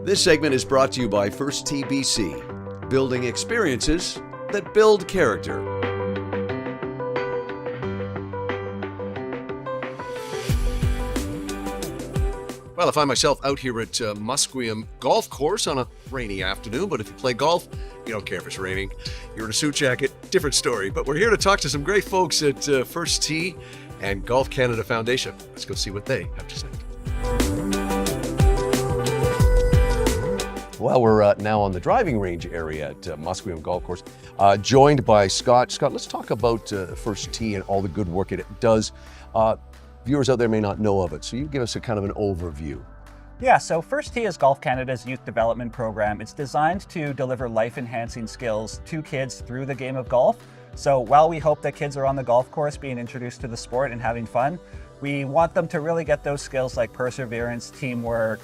This segment is brought to you by First Tee BC, building experiences that build character. Well, I find myself out here at Musqueam Golf Course on a rainy afternoon, but if you play golf, you don't care if it's raining. You're in a suit jacket, different story. But we're here to talk to some great folks at First Tee and Golf Canada Foundation. Let's go see what they have to say. Well, we're now on the driving range area at Musqueam Golf Course, joined by Scott. Scott, let's talk about First Tee and all the good work it does. Viewers out there may not know of it, so you give us a kind of an overview. Yeah, so First Tee is Golf Canada's youth development program. It's designed to deliver life-enhancing skills to kids through the game of golf. So while we hope that kids are on the golf course being introduced to the sport and having fun, we want them to really get those skills like perseverance, teamwork,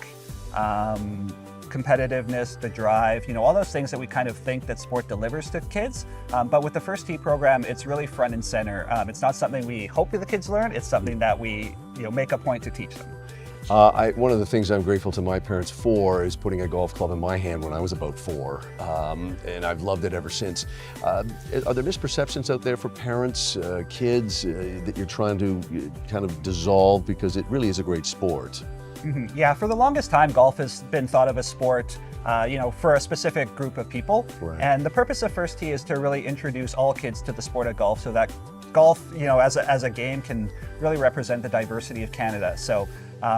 competitiveness, the drive, all those things that we kind of think that sport delivers to kids. But with the First Tee program, it's really front and center. It's not something we hope that the kids learn, it's something that we make a point to teach them. One of the things I'm grateful to my parents for is putting a golf club in my hand when I was about 4, and I've loved it ever since. Are there misperceptions out there for parents, kids, that you're trying to kind of dissolve, because it really is a great sport? Mm-hmm. Yeah, for the longest time, golf has been thought of as sport, for a specific group of people. Right. And the purpose of First Tee is to really introduce all kids to the sport of golf, so that golf, as a game, can really represent the diversity of Canada. So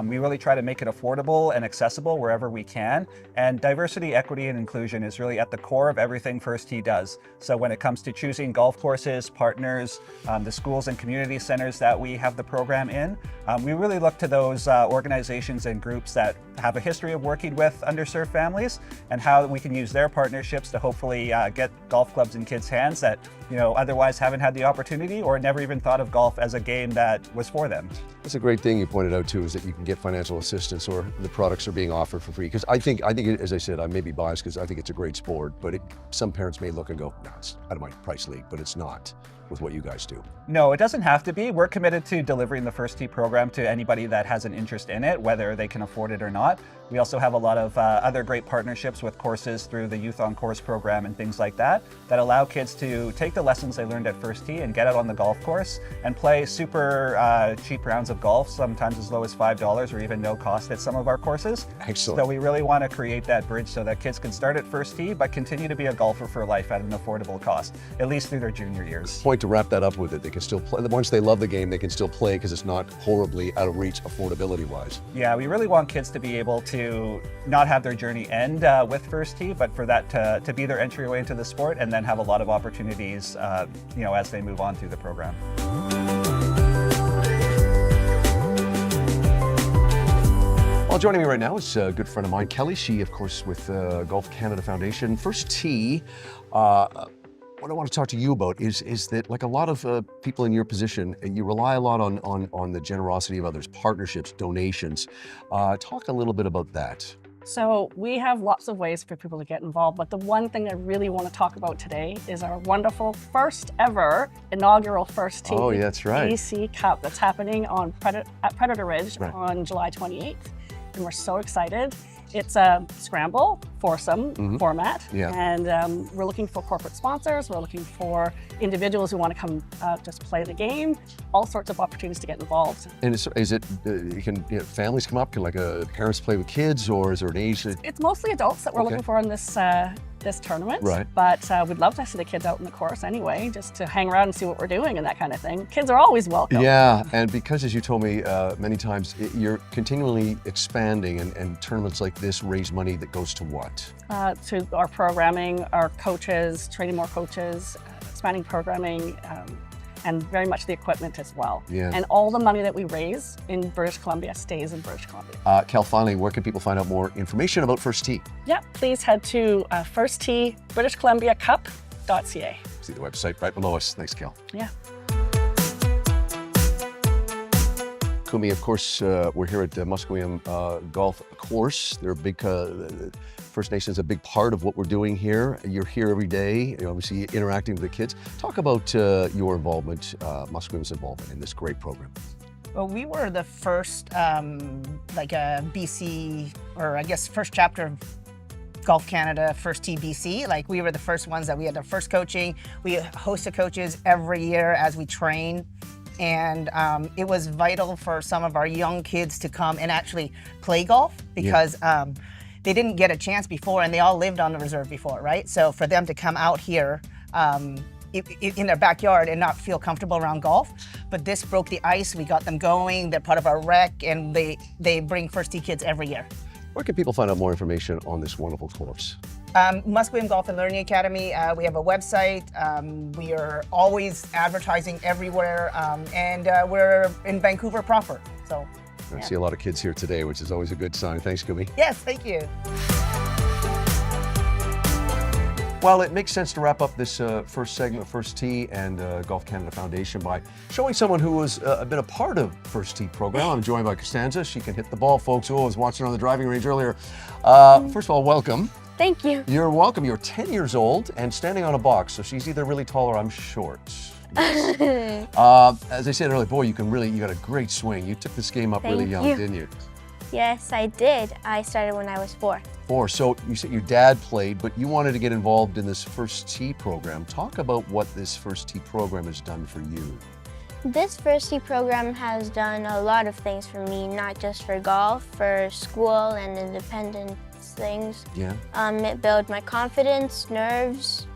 we really try to make it affordable and accessible wherever we can. And diversity, equity, and inclusion is really at the core of everything First Tee does. So when it comes to choosing golf courses, partners, the schools and community centers that we have the program in, we really look to those organizations and groups that have a history of working with underserved families, and how we can use their partnerships to hopefully get golf clubs in kids' hands that otherwise haven't had the opportunity or never even thought of golf as a game that was for them. That's a great thing you pointed out too, is that you can get financial assistance, or the products are being offered for free. Because I think, as I said, I may be biased because I think it's a great sport, but some parents may look and go, no, it's out of my price league, but it's not with what you guys do. No, it doesn't have to be. We're committed to delivering the First Tee program to anybody that has an interest in it, whether they can afford it or not. We also have a lot of other great partnerships with courses through the Youth on Course program and things like that allow kids to take the lessons they learned at First Tee and get out on the golf course and play super cheap rounds of golf, sometimes as low as $5 or even no cost at some of our courses. Excellent. So we really want to create that bridge so that kids can start at First Tee but continue to be a golfer for life at an affordable cost, at least through their junior years. Point to wrap that up with it. They can still play. Once they love the game, they can still play because it's not horribly out of reach affordability-wise. Yeah, we really want kids to be able to not have their journey end with First Tee, but for that to be their entryway into the sport, and then have a lot of opportunities, as they move on through the program. Well, joining me right now is a good friend of mine, Kelly. She, of course, with Golf Canada Foundation. First Tee, what I want to talk to you about is that, like a lot of people in your position, you rely a lot on the generosity of others, partnerships, donations. Talk a little bit about that. So we have lots of ways for people to get involved, but the one thing I really want to talk about today is our wonderful first ever inaugural First Tee that's right. BC Cup that's happening at Predator Ridge on July 28th. And we're so excited. It's a scramble foursome format, and we're looking for corporate sponsors. We're looking for individuals who want to come just play the game. All sorts of opportunities to get involved. And is it families come up? Can parents play with kids, or is there an age? It's mostly adults that we're looking for in this tournament, right? But we'd love to see the kids out in the course anyway, just to hang around and see what we're doing and that kind of thing. Kids are always welcome. Yeah, and because, as you told me many times, you're continually expanding, and tournaments like this raise money that goes to what? To our programming, our coaches, training more coaches, expanding programming, and very much the equipment as well. Yeah. And all the money that we raise in British Columbia stays in British Columbia. Cal, finally, where can people find out more information about First Tee? Yeah, please head to First Tee British Columbia Cup.ca. See the website right below us. Thanks, Cal. Yeah. Kumi, of course, we're here at the Musqueam Golf Course. They're a big, First Nation's a big part of what we're doing here. You're here every day, obviously interacting with the kids. Talk about your involvement, Musqueam's involvement in this great program. Well, we were the first BC or I guess first chapter of Golf Canada, First Tee BC. Like we were the first ones that we had our first coaching. We hosted coaches every year as we train. And it was vital for some of our young kids to come and actually play golf because they didn't get a chance before, and they all lived on the reserve before, right? So for them to come out here in their backyard and not feel comfortable around golf, but this broke the ice. We got them going. They're part of our rec, and they bring First Tee kids every year. Where can people find out more information on this wonderful course? Musqueam Golf and Learning Academy. We have a website. We are always advertising everywhere, and we're in Vancouver proper. So, I see a lot of kids here today, which is always a good sign. Thanks, Kumi. Yes, thank you. Well, it makes sense to wrap up this first segment, First Tee and Golf Canada Foundation, by showing someone who has been a part of First Tee program. I'm joined by Costanza. She can hit the ball, folks. Oh, I was watching her on the driving range earlier. First of all, welcome. Thank you. You're welcome. You're 10 years old and standing on a box, so she's either really tall or I'm short. Yes. As I said earlier, boy, you got a great swing. You took this game up really young, didn't you? Yes, I did. I started when I was 4. 4. So you said your dad played, but you wanted to get involved in this First Tee program. Talk about what this First Tee program has done for you. This First Tee program has done a lot of things for me, not just for golf, for school and independence things. Yeah. It built my confidence, nerves.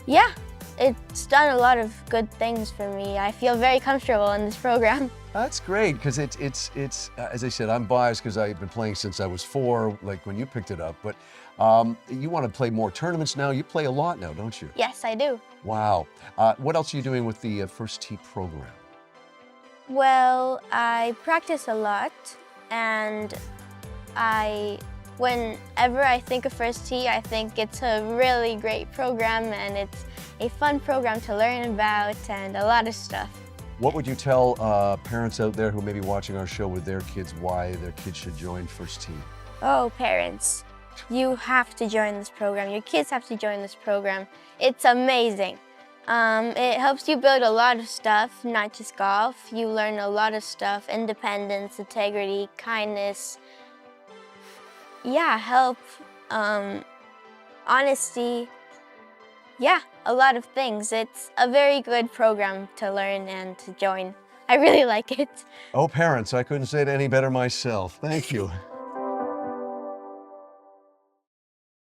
Yeah, it's done a lot of good things for me. I feel very comfortable in this program. That's great, because it's as I said, I'm biased because I've been playing since I was 4, like when you picked it up, but you want to play more tournaments now. You play a lot now, don't you? Yes, I do. Wow. What else are you doing with the First Tee program? Well, I practice a lot, and whenever I think of First Tee, I think it's a really great program, and it's a fun program to learn about and a lot of stuff. What would you tell parents out there who may be watching our show with their kids why their kids should join First Tee? Oh, parents, you have to join this program. Your kids have to join this program. It's amazing. It helps you build a lot of stuff, not just golf. You learn a lot of stuff: independence, integrity, kindness. Yeah, help, honesty. Yeah, a lot of things. It's a very good program to learn and to join. I really like it. Oh, parents, I couldn't say it any better myself. Thank you.